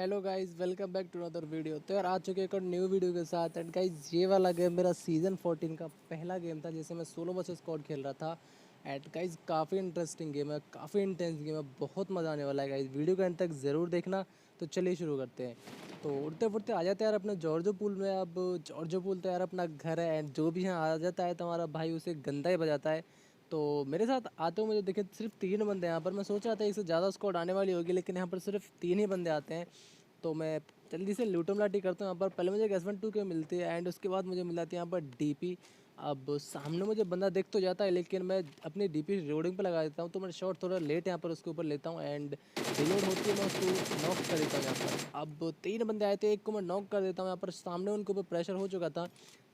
Hello guys, welcome back to another video. तो यार आ चुके एक और न्यू वीडियो के साथ। एंड गाइस ये वाला गेम मेरा सीज़न 14 का पहला गेम था जिसे मैं सोलो वर्सेस स्क्वाड खेल रहा था। एंड गाइस काफ़ी इंटरेस्टिंग गेम है, काफ़ी इंटेंस गेम है, बहुत मज़ा आने वाला है गाइस। वीडियो के अंत तक ज़रूर देखना। तो चलिए शुरू करते हैं। तो उड़ते उड़ते आ जाते हैं यार अपने जॉर्जो पूल में। अब जॉर्जो पूल तो यार अपना घर है, एंड जो भी यहाँ आ जाता है तो हमारा भाई उसे गंदा ही बजाता है। तो मेरे साथ आते हुए मुझे देखे सिर्फ 3 बंदे यहाँ पर। मैं सोच रहा था इससे ज़्यादा स्क्वाड आने वाली होगी, लेकिन यहाँ पर सिर्फ 3 ही बंदे आते हैं। तो मैं जल्दी से लूटम लाटी करता हूँ यहाँ पर। पहले मुझे एक S12 के मिलती है, एंड उसके बाद मुझे मिल जाती है यहाँ पर DP। अब सामने मुझे बंदा देख तो जाता है, लेकिन मैं अपनी DP रीलोडिंग पर लगा देता हूँ, तो मैं शॉट थोड़ा लेट यहाँ पर उसके ऊपर लेता हूँ। एंड रिलोड होती है, मैं उसको नॉक कर देता हूँ यहाँ पर। अब 3 बंदे आए थे, एक को मैं नॉक कर देता हूँ यहाँ पर। सामने उनके ऊपर प्रेशर हो चुका था,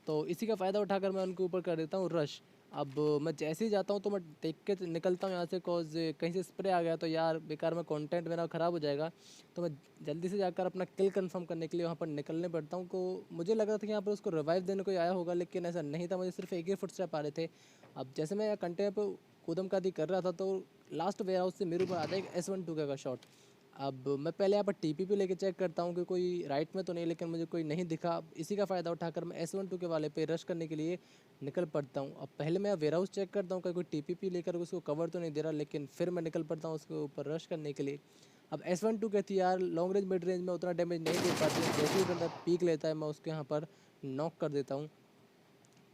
तो इसी का फ़ायदा उठाकर मैं उनके ऊपर कर देता हूँ रश। अब मैं जैसे ही जाता हूँ तो मैं देख के निकलता हूँ यहाँ से, कॉज कहीं से स्प्रे आ गया तो यार बेकार में कंटेंट मेरा ख़राब हो जाएगा। तो मैं जल्दी से जाकर अपना किल कंफर्म करने के लिए वहाँ पर निकलने पड़ता हूँ। को मुझे लग रहा था कि यहाँ पर उसको रिवाइव देने कोई आया होगा, लेकिन ऐसा नहीं था। मुझे सिर्फ एक ही फुटस्टेप आ रहे थे। अब जैसे मैं कंटेनर पर कूदम का दी कर रहा था, तो लास्ट वेयर हाउस से मेरे ऊपर आता है एक S12 का शॉट। अब मैं पहले यहाँ पर TP लेके चेक करता हूँ कि कोई राइट में तो नहीं, लेकिन मुझे कोई नहीं दिखा। अब इसी का फ़ायदा उठाकर मैं S12 के वाले पे रश करने के लिए निकल पड़ता हूँ। अब पहले मैं वेयर हाउस चेक करता हूँ कि कोई TP लेकर उसको कवर तो नहीं दे रहा, लेकिन फिर मैं निकल पड़ता हूँ उसके ऊपर रश करने के लिए। अब S12 कहती है यार लॉन्ग रेंज मिड रेंज में उतना डैमेज नहीं दे पाती है। जैसे ही बंदा पीक लेता है मैं उसके यहाँ पर नॉक कर देता हूँ।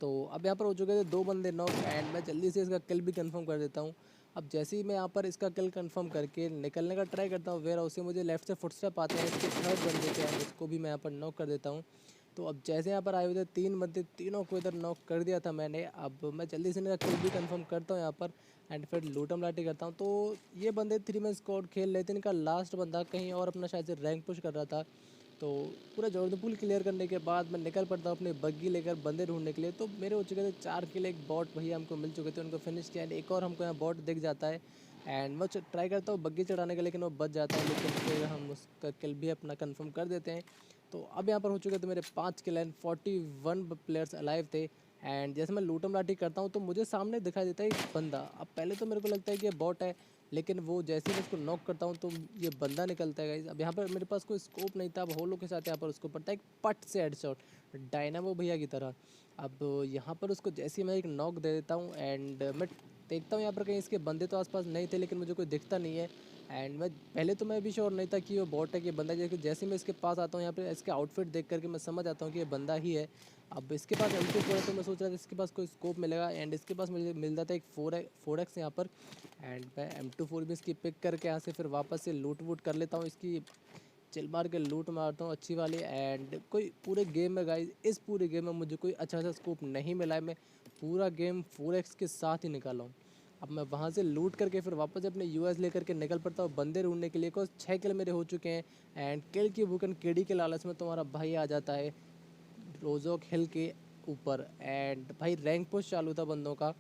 तो अब यहाँ पर हो चुके थे 2 बंदे नॉक, एंड मैं जल्दी से इसका किल भी कंफर्म कर देता हूँ। अब जैसे ही मैं यहाँ पर इसका किल कंफर्म करके निकलने का ट्राई करता हूँ वेयर हाउस से, मुझे लेफ्ट से फुटस्टेप आते हैं इसके थर्ड बंदे के, एंड उसको भी मैं यहाँ पर नॉक कर देता हूँ। तो अब जैसे यहाँ पर आए हुए थे 3 बंदे, तीनों को इधर नॉक कर दिया था मैंने। अब मैं जल्दी से इनका किल भी कंफर्म करता हूँ यहाँ पर, एंड फिर लूटम लाटी करता हूँ। तो ये बंदे 3 मैन स्क्वाड खेल रहे थे। इनका लास्ट बंदा कहीं और अपना शायद से रैंक पुश कर रहा था। तो पूरा जॉर्डन पूल क्लियर करने के बाद मैं निकल पड़ता हूँ अपनी बग्गी लेकर बंदे ढूंढने के लिए। तो मेरे हो चुके थे 4 किल। एक बॉट भैया हमको मिल चुके थे, उनको फिनिश किया। एंड एक और हमको यहाँ बॉट दिख जाता है, एंड मैं ट्राई करता हूँ बग्गी चढ़ाने का, लेकिन वो बच जाता है। लेकिन फिर हम उसका किल भी अपना कंफर्म कर देते हैं। तो अब यहाँ पर हो चुके थे मेरे 5 किल एंड 41 प्लेयर्स अलाइव थे। एंड जैसे मैं लूटम लाठी करता हूँ तो मुझे सामने दिखाई देता है एक बंदा। अब पहले तो मेरे को लगता है कि ये बॉट है, लेकिन वो जैसे ही मैं उसको नॉक करता हूँ तो ये बंदा निकलता है गाइस। अब यहाँ पर मेरे पास कोई स्कोप नहीं था। अब होलो के साथ यहाँ पर उसको पड़ता है एक पट से हेडशॉट, डायनामो भैया की तरह। अब यहाँ पर उसको जैसे ही मैं एक नॉक दे देता हूँ, एंड मैं देखता हूँ यहाँ पर कहीं इसके बंदे तो आसपास नहीं थे, लेकिन मुझे कोई दिखता नहीं है। एंड मैं पहले तो मैं भी श्योर नहीं था कि वो बॉट है कि बंदा है। जैसे ही मैं इसके पास आता हूँ यहाँ पे इसके आउटफिट देख करके मैं समझ आता हूँ कि ये बंदा ही है। अब इसके पास M24 है, तो मैं सोच रहा था इसके पास कोई स्कोप मिलेगा, एंड इसके पास मुझे मिल जाता है एक 4x यहाँ पर। एंड मैं M24 भी इसकी पिक करके यहाँ से फिर वापस से लूट वूट कर लेता हूँ, इसकी चिल मार के लूट मारता हूँ अच्छी वाली। एंड कोई पूरे गेम में गाइस, इस पूरे गेम में मुझे कोई अच्छा सा स्कोप नहीं मिला है। मैं पूरा गेम 4x के साथ ही निकाला हूँ। अब मैं वहाँ से लूट करके फिर वापस अपने US लेकर के निकल पड़ता हूँ बंदे ढूंढने के लिए। कुछ 6 किल मेरे हो चुके हैं, एंड किल की भूख एंड केडी के लालच में तुम्हारा भाई आ जाता है रोजोक हिल के ऊपर। एंड भाई रैंक पुश चालू था बंदों का।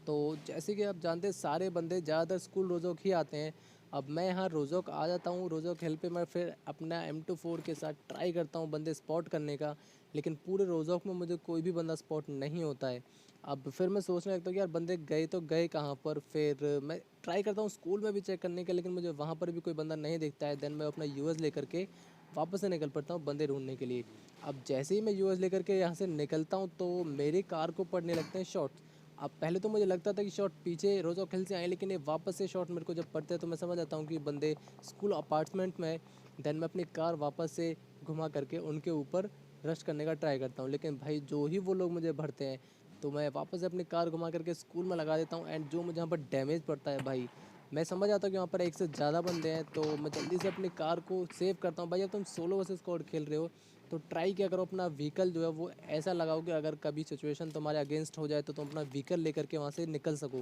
तो जैसे कि आप जानते हैं सारे बंदे ज़्यादातर स्कूल रोज़ोक ही आते हैं। अब मैं यहाँ रोज़ोक आ जाता हूँ, रोज़ोक हिल पे मैं फिर अपना M24 के साथ ट्राई करता हूँ बंदे स्पॉट करने का, लेकिन पूरे रोज़ोक में मुझे कोई भी बंदा स्पॉट नहीं होता है। अब फिर मैं सोचने लगता हूँ कि यार बंदे गए तो गए कहाँ पर। फिर मैं ट्राई करता हूँ स्कूल में भी चेक करने का, लेकिन मुझे वहाँ पर भी कोई बंदा नहीं दिखता है। देन मैं अपना US लेकर के वापस से निकल पड़ता हूँ बंदे ढूंढने के लिए। अब जैसे ही मैं US लेकर के यहाँ से निकलता हूँ तो मेरी कार को पड़ने लगते हैं शॉट। अब पहले तो मुझे लगता था कि शॉट पीछे रोज़ खेल से आए, लेकिन ये वापस से शॉट मेरे को जब पड़ते हैं तो मैं समझ आता हूँ कि बंदे स्कूल अपार्टमेंट में। देन मैं अपनी कार वापस से घुमा करके उनके ऊपर रश करने का ट्राई करता हूँ, लेकिन भाई जो ही वो लोग मुझे भरते हैं तो मैं वापस से अपनी कार घुमा करके स्कूल में लगा देता हूँ। एंड जो मुझे यहाँ पर डैमेज पड़ता है भाई, मैं समझ आता हूँ कि वहाँ पर एक से ज़्यादा बंदे हैं, तो मैं जल्दी से अपनी कार को सेव करता हूँ। भाई अब तुम सोलो वर्सेस स्क्वाड खेल रहे हो तो ट्राई किया करो अपना व्हीकल जो है वो ऐसा लगाओ कि अगर कभी सिचुएशन तुम्हारे अगेंस्ट हो जाए तो तुम अपना व्हीकल लेकर के वहाँ से निकल सको।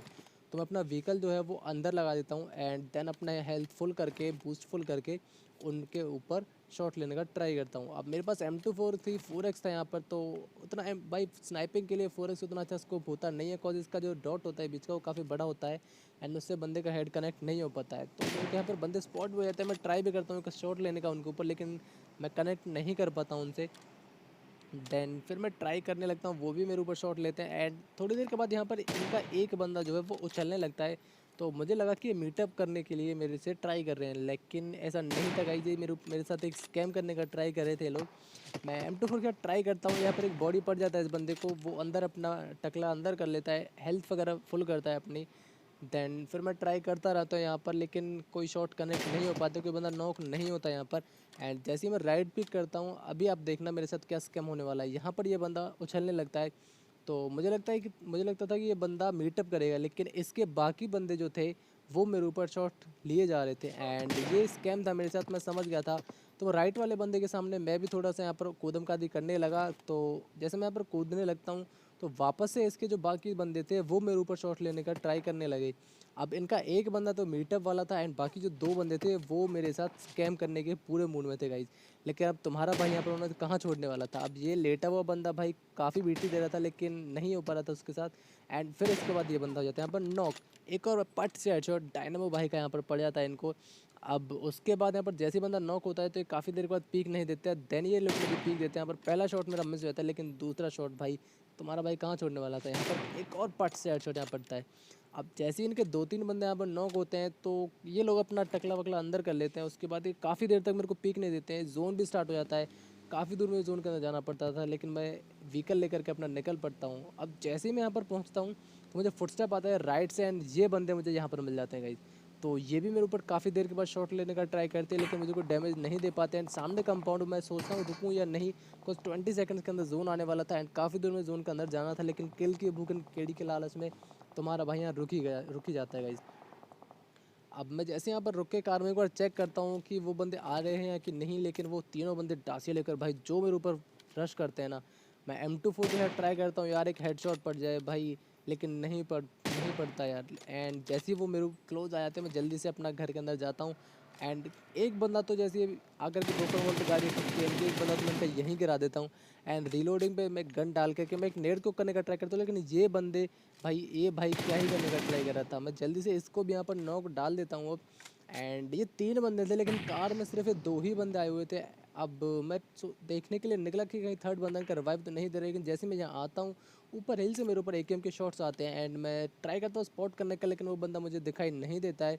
तो मैं अपना व्हीकल जो है वो अंदर लगा देता हूँ, एंड देन अपना हेल्थ फुल करके बूस्ट फुल करके उनके ऊपर शॉट लेने का ट्राई करता हूँ। अब मेरे पास M24 थी, 4x था यहाँ पर, तो उतना भाई स्नाइपिंग के लिए 4x उतना अच्छा स्कोप होता नहीं है, कॉज इसका जो डॉट होता है बीच का वो काफ़ी बड़ा होता है, एंड उससे बंदे का हेड कनेक्ट नहीं हो पाता है। तो मेरे यहाँ पर बंदे स्पॉट भी हो जाते हैं। मैं ट्राई भी करता हूँ एक शॉट लेने का उनके ऊपर, लेकिन मैं कनेक्ट नहीं कर पाता हूँ उनसे। देन फिर मैं ट्राई करने लगता हूँ, वो भी मेरे ऊपर शॉट लेते हैं। एंड थोड़ी देर के बाद यहाँ पर इनका एक बंदा जो है वो उछलने लगता है। तो मुझे लगा कि ये मीटअप करने के लिए मेरे से ट्राई कर रहे हैं, लेकिन ऐसा नहीं था गाइस। ये मेरे साथ एक स्कैम करने का ट्राई कर रहे थे ये लोग। मैं M24 के साथ ट्राई करता हूँ, यहाँ पर एक बॉडी पड़ जाता है इस बंदे को, वो अंदर अपना टकला अंदर कर लेता है, हेल्थ वगैरह फुल करता है अपनी। देन फिर मैं ट्राई करता रहता हूँ यहाँ पर, लेकिन कोई शॉट कनेक्ट नहीं हो पाते, कोई बंदा नॉक नहीं होता यहाँ पर। एंड जैसे ही मैं राइट पिक करता हूँ, अभी आप देखना मेरे साथ क्या स्कैम होने वाला है। यहाँ पर ये बंदा उछलने लगता है, तो मुझे लगता था कि ये बंदा मीटअप करेगा, लेकिन इसके बाकी बंदे जो थे वो मेरे ऊपर शॉट लिए जा रहे थे। एंड ये स्कैम था मेरे साथ, मैं समझ गया था। तो राइट वाले बंदे के सामने मैं भी थोड़ा सा यहाँ पर कूदमकादी करने लगा। तो जैसे मैं यहाँ पर कूदने लगता हूँ, तो वापस से इसके जो बाकी बंदे थे वो मेरे ऊपर शॉट लेने का ट्राई करने लगे। अब इनका एक बंदा तो मीटअप वाला था, एंड बाकी जो दो बंदे थे वो मेरे साथ स्कैम करने के पूरे मूड में थे गाइज। लेकिन अब तुम्हारा भाई यहाँ पर उन्होंने कहाँ छोड़ने वाला था। अब ये लेटा हुआ बंदा भाई काफ़ी बीटी दे रहा था, लेकिन नहीं हो पा रहा था उसके साथ। एंड फिर इसके बाद ये बंदा हो जाता है यहाँ पर नॉक। एक और पट से हेडशॉट डायनामो भाई का यहाँ पर पड़ जाता है इनको। अब उसके बाद यहाँ पर जैसे ही बंदा नॉक होता है तो ये काफ़ी देर के बाद पीक नहीं देते हैं। देन ये लोग मुझे पीक देते हैं। यहाँ पर पहला शॉट मेरा मिस हो जाता है, लेकिन दूसरा शॉट भाई तुम्हारा भाई कहाँ छोड़ने वाला था। यहाँ पर एक और पट से हेडशॉट यहाँ पड़ता है। अब जैसे ही इनके 2-3 बंदे यहाँ पर नॉक होते हैं, तो ये लोग अपना टकला वकला अंदर कर लेते हैं। उसके बाद ये काफ़ी देर तक मेरे को पीक नहीं देते हैं। जोन भी स्टार्ट हो जाता है, काफ़ी दूर में जोन के अंदर जाना पड़ता था, लेकिन मैं व्हीकल लेकर के अपना निकल पड़ता हूँ। अब जैसे ही मैं यहाँ पर पहुँचता हूँ तो मुझे फुटस्टेप आता है राइट से, एंड ये बंदे मुझे यहाँ पर मिल जाते हैं गाइस। तो ये भी मेरे ऊपर काफ़ी देर के बाद शॉट लेने का ट्राई करते हैं, लेकिन मुझे कोई डैमेज नहीं दे पाते हैं। सामने कंपाउंड मैं सोचता हूँ रुकूँ या नहीं, कुछ 20 सेकंड्स के अंदर जोन आने वाला था, एंड काफ़ी दूर में जोन के अंदर जाना था, लेकिन किल की भूख केड़ी के लालच में तुम्हारा भाई यहाँ रुक ही जाता है गाइस। अब मैं जैसे यहाँ पर रुक के कार में एक बार चेक करता हूँ कि वो बंदे आ रहे हैं या कि नहीं, लेकिन वो तीनों बंदे डासिया लेकर भाई जो मेरे ऊपर रश करते हैं ना, मैं M24 जो है ट्राई करता हूँ यार एक हेडशॉट पड़ जाए भाई, लेकिन नहीं पड़ता यार। एंड जैसे ही वो मेरे क्लोज आ जाते हैं, मैं जल्दी से अपना घर के अंदर जाता हूँ। एंड एक बंदा तो जैसे ही आकर के ब्रोकन वॉल पर गाड़ी ठुकती है, एक बंदा तो मैं इनका यहीं गिरा देता हूँ। एंड रीलोडिंग पे मैं गन डाल करके मैं एक नेड को करने का ट्राई करता हूँ, लेकिन ये भाई क्या ही करने का ट्राई कर रहा था। मैं जल्दी से इसको भी यहाँ पर नॉक डाल देता हूँ अब। एंड ये 3 बंदे थे, लेकिन कार में सिर्फ ये 2 ही बंदे आए हुए थे। अब मैं देखने के लिए निकला कि कहीं थर्ड बंदा का रिवाइव तो नहीं दे रहा, लेकिन जैसे मैं यहाँ आता हूँ, ऊपर हिल से मेरे ऊपर AKM के शॉट्स आते हैं, एंड मैं ट्राई करता हूँ स्पॉट करने का, लेकिन वो बंदा मुझे दिखाई नहीं देता है।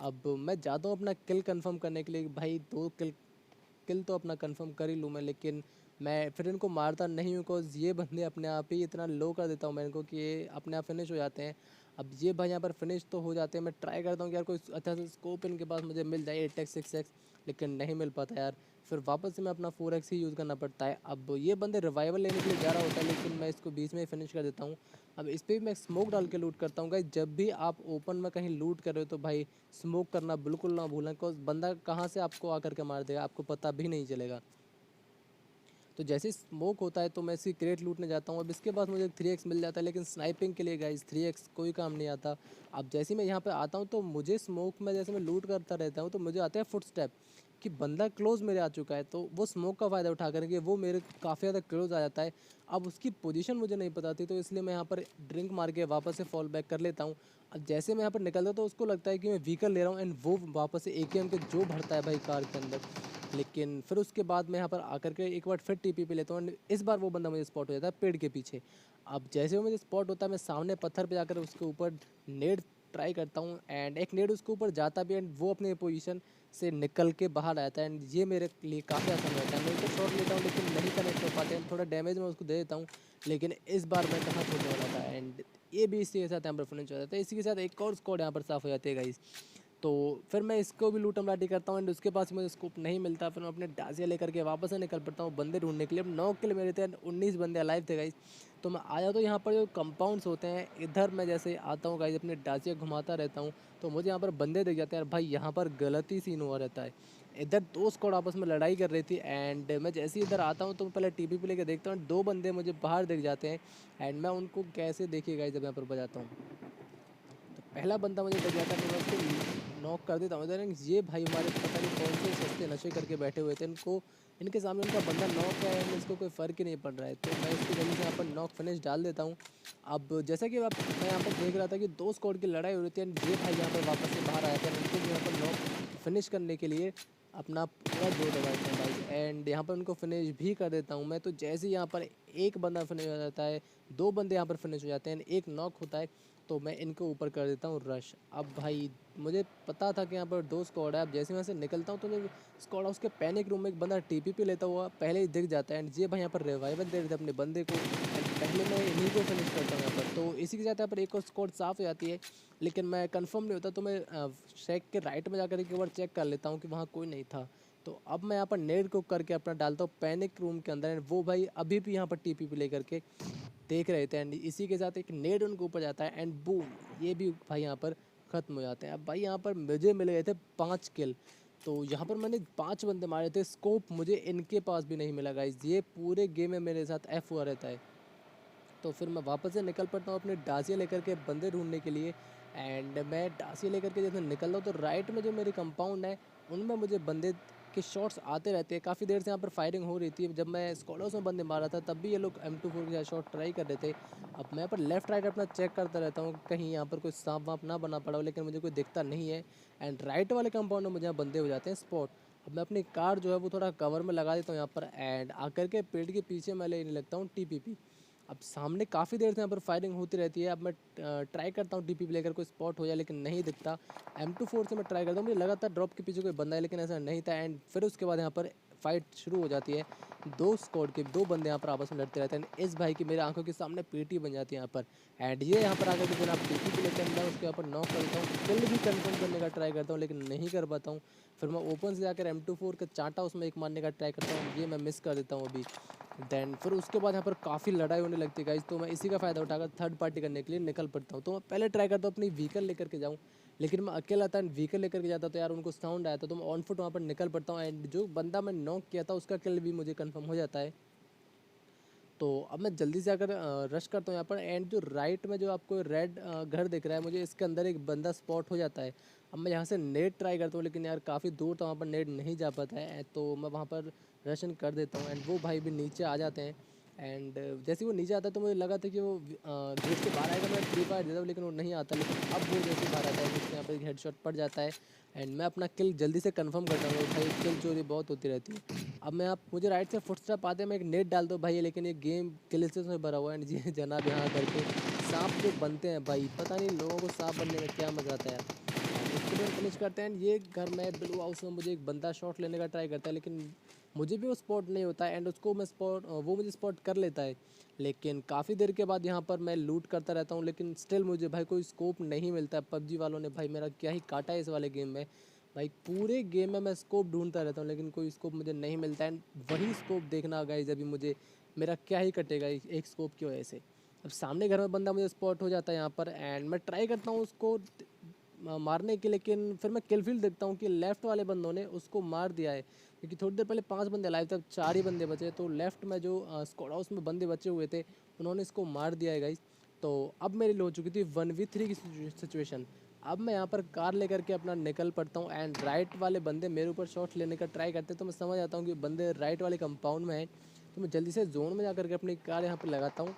अब मैं जाता हूँ अपना किल कंफर्म करने के लिए, भाई 2 किल तो अपना कंफर्म कर ही लूँ मैं, लेकिन मैं फिर इनको मारता नहीं हूँ, बिकॉज ये बंदे अपने आप ही इतना लो कर देता हूँ मैं इनको कि ये अपने आप फिनिश हो जाते हैं। अब ये भाई यहाँ पर फिनिश तो हो जाते हैं। मैं ट्राई करता हूँ कि यार कोई अच्छा सा स्कोप इनके पास मुझे मिल जाए 8x 6x, लेकिन नहीं मिल पाता यार। फिर वापस से मैं अपना 4x ही यूज़ करना पड़ता है। अब ये बंदे रिवाइवल लेने के लिए जा रहा होता है, लेकिन मैं इसको बीच में ही फिनिश कर देता हूँ। अब इस पर भी मैं स्मोक डाल के लूट करता हूँ गाइस। जब भी आप ओपन में कहीं लूट कर रहे हो तो भाई स्मोक करना बिल्कुल ना भूलें, बिकॉज बंदा कहाँ से आपको आकर के मार देगा आपको पता भी नहीं चलेगा। तो जैसे ही स्मोक होता है तो मैं इसकी क्रेट लूटने जाता हूँ। अब इसके बाद मुझे 3x मिल जाता है, लेकिन स्नाइपिंग के लिए गाइस 3x कोई काम नहीं आता। अब जैसे ही मैं यहाँ पे आता हूँ तो मुझे स्मोक में जैसे मैं लूट करता रहता हूँ, तो मुझे आते हैं फुट स्टेप कि बंदा क्लोज मेरे आ चुका है, तो वो स्मोक का फ़ायदा उठा करके वो मेरे काफ़ी ज़्यादा क्लोज आ जाता है। अब उसकी पोजीशन मुझे नहीं पता थी, तो इसलिए मैं यहाँ पर ड्रिंक मार के वापस से फॉल बैक कर लेता हूँ। अब जैसे मैं यहाँ पर निकलता हूँ तो उसको लगता है कि मैं व्हीकल ले रहा हूँ, एंड वो वापस से AKM के जो भरता है भाई कार के अंदर। लेकिन फिर उसके बाद मैं यहाँ पर आकर के एक बार फिर TP पे लेता हूँ, एंड इस बार वो बंदा मुझे स्पॉट हो जाता है पेड़ के पीछे। अब जैसे वो मुझे स्पॉट होता है, मैं सामने पत्थर पे जाकर उसके ऊपर नेड ट्राई करता हूँ, एंड एक नेड उसके ऊपर जाता भी, एंड वो अपने पोजीशन से निकल के बाहर आता है, एंड ये मेरे लिए काफ़ी आसान रहता है। मैं उसको शॉट लेता हूँ, लेकिन नहीं कनेक्ट हो पाते हैं, थोड़ा डैमेज मैं उसको दे देता हूँ, लेकिन इस बार मैं कहाँ छोड़ने वाला था। एंड ये भी इसी के साथ यहाँ पर फिनिश हो जाता है। इसी के साथ एक और स्क्वाड यहाँ पर साफ़ हो जाती है गाइस। तो फिर मैं इसको भी लूटम लाटी करता हूँ, एंड उसके पास मुझे स्कोप नहीं मिलता। फिर मैं अपने डासिया लेकर के वापस से निकल पड़ता हूँ बंदे ढूंढने के लिए। अब 9 किल मेरे थे, 19 बंदे अलाइव थे गाइस। तो मैं आया तो यहाँ पर जो कंपाउंड्स होते हैं इधर मैं जैसे आता हूँ गाइस, अपने डासिया घुमाता रहता हूँ, तो मुझे यहाँ पर बंदे दिख जाते हैं। भाई यहाँ पर गलत ही सीन हुआ रहता है। इधर 2 स्क्वाड आपस में लड़ाई कर रही थी, एंड मैं जैसे ही इधर आता हूँ तो पहले TP पे लेके देखता हूँ, 2 बंदे मुझे बाहर दिख जाते हैं, एंड मैं उनको कैसे देखिए गाइस जब यहाँ पर बजाता हूँ। तो पहला बंदा मुझे दिख जाता है, तो मैं उसको नॉक कर देता हूँ। देन ये भाई हमारे पता नहीं कौन से सस्ते नशे करके बैठे हुए थे, इनके सामने उनका बंदा नॉक है, एंड इसको कोई फ़र्क ही नहीं पड़ रहा है, तो मैं इसकी जल्दी से यहाँ पर नॉक फिनिश डाल देता हूँ। अब जैसा कि मैं यहाँ पर देख रहा था कि 2 स्क्वाड की लड़ाई हो रही थी, एंड ये भाई यहाँ पर वापस से बाहर आया था, उनको भी यहाँ पर नॉक फिनिश करने के लिए अपना पूरा जोर लगाते हैं भाई, एंड यहाँ पर उनको फिनिश भी कर देता हूँ मैं। तो जैसे ही यहाँ पर एक बंदा फिनिश हो जाता है, 2 बंदे यहाँ पर फिनिश हो जाते हैं, एक नॉक होता है, तो मैं इनके ऊपर कर देता हूँ रश। अब भाई मुझे पता था कि यहाँ पर 2 स्क्वाड है। अब जैसे मैं से निकलता हूँ तो जो स्क्वाड है उसके पैनिक रूम में एक बंदा टीपीपी लेता हुआ पहले ही दिख जाता है एंड ये भाई यहाँ पर रिवाइवल दे रहे थे अपने बंदे को एंड पहले मैं इन्हीं को फिनिश करता हूँ यहाँ पर। तो इसी के साथ यहाँ पर एक और स्क्वाड साफ़ हो जाती है, लेकिन मैं कंफर्म नहीं होता तो मैं शेक के राइट में जाकर एक बार चेक कर लेता हूँ कि वहाँ कोई नहीं था। तो अब मैं यहाँ पर नेड को करके अपना डालता हूँ पैनिक रूम के अंदर एंड वो भाई अभी भी यहाँ पर टीपीपी लेकर के देख रहे थे एंड इसी के साथ एक नेड उनके ऊपर जाता है एंड बूम, ये भी भाई यहाँ पर ख़त्म हो जाते हैं। अब भाई यहाँ पर मुझे मिल गए थे 5 किल। तो यहाँ पर मैंने 5 बंदे मारे थे, स्कोप मुझे इनके पास भी नहीं मिला गाइस। ये पूरे गेम में मेरे साथ एफ हुआ रहता है। तो फिर मैं वापस से निकल पड़ता हूँ अपने डासिया लेकर के बंदे ढूंढने के लिए एंड मैं डासिया लेकर के जैसे निकल रहा हूँ तो राइट में जो मेरे कंपाउंड है उनमें मुझे बंदे के शॉट्स आते रहते हैं। काफ़ी देर से यहाँ पर फायरिंग हो रही थी। जब मैं स्क्वाड्स में बंदे मारा था तब भी ये लोग M24 के साथ शॉट ट्राई कर रहे थे। अब मैं यहाँ पर लेफ्ट राइट अपना चेक करता रहता हूँ कहीं यहाँ पर कोई सांप वाप ना बना पड़ा हो, लेकिन मुझे कोई दिखता नहीं है एंड राइट वाले कंपाउंड में मुझे यहाँ बंदे हो जाते हैं स्पॉट। अब मैं अपनी कार जो है वो थोड़ा कवर में लगा देता हूँ यहाँ पर एंड आकर के पेड़ के पीछे मैं लेने लगता हूँ टीपीपी। अब सामने काफ़ी देर से यहाँ पर फायरिंग होती रहती है। अब मैं ट्राई करता हूँ टीपी लेकर कोई स्पॉट हो जाए, लेकिन नहीं दिखता। M24 से मैं ट्राई करता हूँ, मुझे लगातार ड्रॉप के पीछे कोई बंदा है लेकिन ऐसा नहीं था एंड फिर उसके बाद यहाँ पर फाइट शुरू हो जाती है। 2 स्क्वाड के 2 बंदे यहाँ पर आपस में लड़ते रहते हैं। इस भाई की मेरे आंखों के सामने पीटी बन जाती है यहाँ पर एंड ये यहाँ पर आकर के जनाब टीपी पे लेकर मैं उसके यहाँ पर नॉक करता हूँ। किल भी कंफर्म करने का ट्राई करता हूँ लेकिन नहीं कर पाता हूँ। फिर मैं ओपन से जाकर M24 का चांटा उसमें एक मारने का ट्राई करता हूँ, ये मैं मिस कर देता हूँ अभी। देन फिर उसके बाद यहाँ पर काफ़ी लड़ाई होने लगती है गाइस। तो मैं इसी का फ़ायदा उठाकर थर्ड पार्टी करने के लिए निकल पड़ता हूँ। तो मैं पहले ट्राई करता हूँ अपनी व्हीकल लेकर के जाऊँ, लेकिन मैं अकेला था एंड व्हीकल लेकर के जाता तो यार उनको साउंड आया था। तो मैं ऑन फुट वहाँ पर निकल पड़ता हूँ एंड जो बंदा मैं नॉक किया था उसका किल भी मुझे कन्फर्म हो जाता है। तो अब मैं जल्दी से आकर रश करता हूँ यहाँ पर एंड जो राइट में जो आपको रेड घर दिख रहा है मुझे इसके अंदर एक बंदा स्पॉट हो जाता है। अब मैं यहाँ से नेट ट्राई करता हूँ लेकिन यार काफ़ी दूर था, वहाँ पर नेट नहीं जा पाता है। तो मैं वहाँ पर रशन कर देता हूँ एंड वो भाई भी नीचे आ जाते हैं एंड जैसे वो नीचे आता है तो मुझे लगा था कि वो गेट से बाहर आएगा, मैं फ्री फायर देता हूँ लेकिन वो नहीं आता। लेकिन अब वो जैसे बाहर आता है मुझसे यहाँ पर एक हेडशॉट पड़ जाता है एंड मैं अपना किल जल्दी से कंफर्म करता हूँ। भाई किल चोरी बहुत होती रहती है। अब मैं आप मुझे राइट से फुटस्टेप आते हैं, मैं एक नेट डाल दो भाई, लेकिन ये गेम ग्लिचेस में भरा हुआ है एंड ये जनाब यहाँ करके सांप जो बनते हैं भाई, पता नहीं लोगों को सांप बनने में क्या मज़ा आता है यार। इसको भी फिनिश करते हैं। ये घर में ब्लू हाउस में मुझे एक बंदा शॉट लेने का ट्राई करता है लेकिन मुझे भी वो स्पॉट नहीं होता है एंड उसको मैं स्पॉट वो मुझे स्पॉट कर लेता है। लेकिन काफ़ी देर के बाद यहाँ पर मैं लूट करता रहता हूँ लेकिन स्टिल मुझे भाई कोई स्कोप नहीं मिलता। पबजी वालों ने भाई मेरा क्या ही काटा है इस वाले गेम में। भाई पूरे गेम में मैं स्कोप ढूंढता रहता हूँ लेकिन कोई स्कोप मुझे नहीं मिलता है। वही स्कोप देखना गाइस अभी मुझे मेरा क्या ही कटेगा एक स्कोप की वजह से। अब सामने घर में बंदा मुझे स्पॉट हो जाता है यहाँ पर एंड मैं ट्राई करता हूँ उसको मारने की, लेकिन फिर मैं किलफील्ड देखता हूँ कि लेफ़्ट वाले बंदों ने उसको मार दिया है क्योंकि थोड़ी देर पहले 5 बंदे लाइव थे, अब 4 ही बंदे बचे। तो लेफ़्ट में जो स्क्वाड हाउस में बंदे बचे हुए थे उन्होंने इसको मार दिया है गाइस। तो अब मेरी हो चुकी थी 1v3 की सिचुएशन। अब मैं यहाँ पर कार लेकर के अपना निकल पड़ता हूँ एंड राइट वाले बंदे मेरे ऊपर शॉट लेने का ट्राई करते हैं। तो मैं समझ आता हूँ कि बंदे राइट वाले कंपाउंड में हैं। तो मैं जल्दी से जोन में जा कर के अपनी कार यहाँ पर लगाता हूँ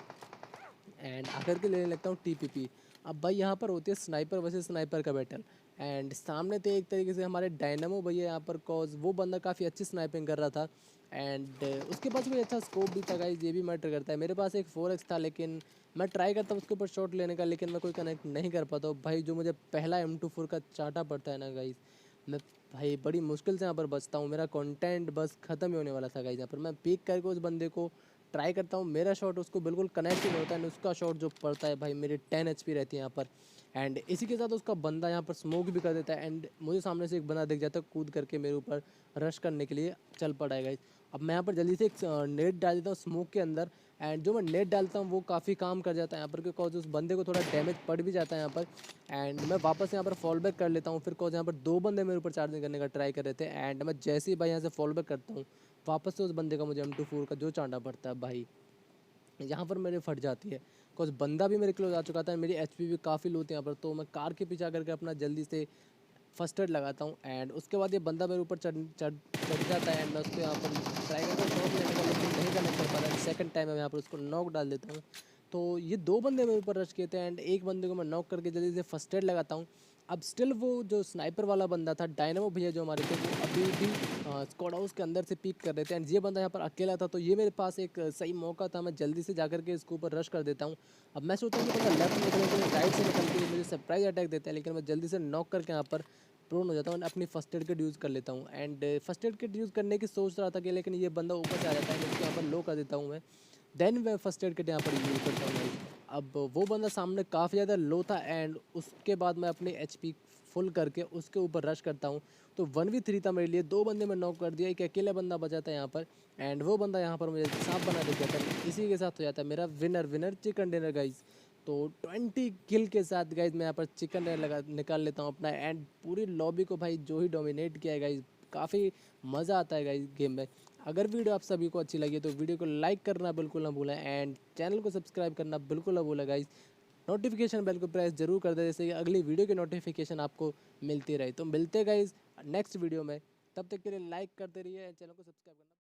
एंड आकर के लेने लगता हूँ टीपीपी। अब भाई यहाँ पर होती है स्नाइपर वर्सेस स्नाइपर का बैटल एंड सामने थे एक तरीके से हमारे डायनामो भैया यहाँ पर, कॉज वो बंदा काफ़ी अच्छी स्नाइपिंग कर रहा था एंड उसके पास भी अच्छा स्कोप भी था गाइज, ये भी मैटर करता है। मेरे पास एक 4x था लेकिन मैं ट्राई करता हूँ उसके ऊपर शॉट लेने का लेकिन मैं कोई कनेक्ट नहीं कर पाता हूँ भाई। जो मुझे पहला M24 का चाटा पड़ता है ना गाइज, मैं भाई बड़ी मुश्किल से यहाँ पर बचता हूँ। मेरा कंटेंट बस ख़त्म ही होने वाला था गाइज। यहाँ पर मैं पीक करके उस बंदे को ट्राई करता हूँ, मेरा शॉट उसको बिल्कुल कनेक्ट ही नहीं होता है, उसका शॉट जो पड़ता है भाई मेरी 10 HP रहती है यहाँ पर एंड इसी के साथ उसका बंदा यहाँ पर स्मोक भी कर देता है एंड मुझे सामने से एक बंदा दिख जाता है कूद करके मेरे ऊपर रश करने के लिए चल पड़ा है गाइस। अब मैं यहाँ पर जल्दी से एक नेट डाल देता हूँ स्मोक के अंदर एंड जो मैं नेट डालता हूँ वो काफ़ी काम कर जाता है यहाँ पर, बिकॉज उस बंदे को थोड़ा डैमेज पड़ भी जाता है यहाँ पर एंड मैं वापस यहाँ पर फॉल बैक कर लेता हूँ। फिर कॉज यहाँ पर 2 बंदे मेरे ऊपर चार्जिंग करने का ट्राई कर रहे थे एंड मैं जैसे ही भाई यहाँ से फॉल बैक करता हूँ वापस से उस बंदे का मुझे M24 का जो चांटा पड़ता है भाई, यहाँ पर मेरे फट जाती है। बिकॉज बंदा भी मेरे क्लोज आ चुका था, मेरी HP भी काफ़ी लो थी यहाँ पर। तो मैं कार के पीछे करके अपना जल्दी से फर्स्ट एड लगाता हूँ एंड उसके बाद ये बंदा मेरे ऊपर चढ़ चढ़ चढ़ जाता है एंड मैं उसको यहाँ पर ट्राई करता हूँ नॉक लेने का लेकिन नहीं कनेक्ट कर पा रहा। सेकंड टाइम मैं यहाँ पर उसको नॉक डाल देता हूँ। तो ये 2 बंदे मेरे ऊपर रश किए थे एंड एक बंदे को मैं नॉक करके जल्दी से फर्स्ट एड लगाता हूँ अब स्टिल वो जो स्नाइपर वाला बंदा था, डायनामो भैया जो हमारे थे, वो अभी भी स्क्वाड हाउस के अंदर से पीक कर रहे थे एंड ये बंदा यहाँ पर अकेला था। तो ये मेरे पास एक सही मौका था, मैं जल्दी से जाकर के इसके ऊपर रश कर देता हूँ। अब मैं सोचा कि बंदा लेफ्ट निकले तो राइट से निकल के मुझे सरप्राइज अटैक देता है, लेकिन मैं जल्दी से नॉक करके यहाँ पर प्रोन हो जाता हूँ, अपनी फर्स्ट एड किट यूज़ कर लेता हूँ। And first aid kit use करने की सोच रहा था कि, लेकिन ये बंदा ऊपर से आ जाता है, उसको यहाँ पर लो कर देता हूँ मैं। देन मैं फर्स्ट एड किट यहाँ पर यूज़ करता हूँ guys। अब वो बंदा सामने काफ़ी ज़्यादा लो था एंड उसके बाद मैं अपनी एचपी फुल करके उसके ऊपर रश करता हूँ। तो 1v3 था मेरे लिए, 2 बंदे मैं नॉक कर दिया, एक अकेला बंदा बचा था यहाँ पर एंड वो बंदा यहाँ पर मुझे सांप बना देता था। इसी के साथ हो जाता है मेरा winner winner chicken dinner guys. तो 20 किल के साथ गाइज मैं यहाँ पर चिकन डिनर लगा निकाल लेता हूँ अपना एंड पूरी लॉबी को भाई जो ही डोमिनेट किया है गाइज। काफ़ी मज़ा आता है गाइज गेम में। अगर वीडियो आप सभी को अच्छी लगी तो वीडियो को लाइक करना बिल्कुल ना भूलें एंड चैनल को सब्सक्राइब करना बिल्कुल ना भूलें गाइज। नोटिफिकेशन बेल को प्रेस जरूर कर दे, जैसे कि अगली वीडियो की नोटिफिकेशन आपको मिलती रहे। तो मिलते गाइज नेक्स्ट वीडियो में, तब तक के लिए लाइक करते रहिए, चैनल को सब्सक्राइब करना।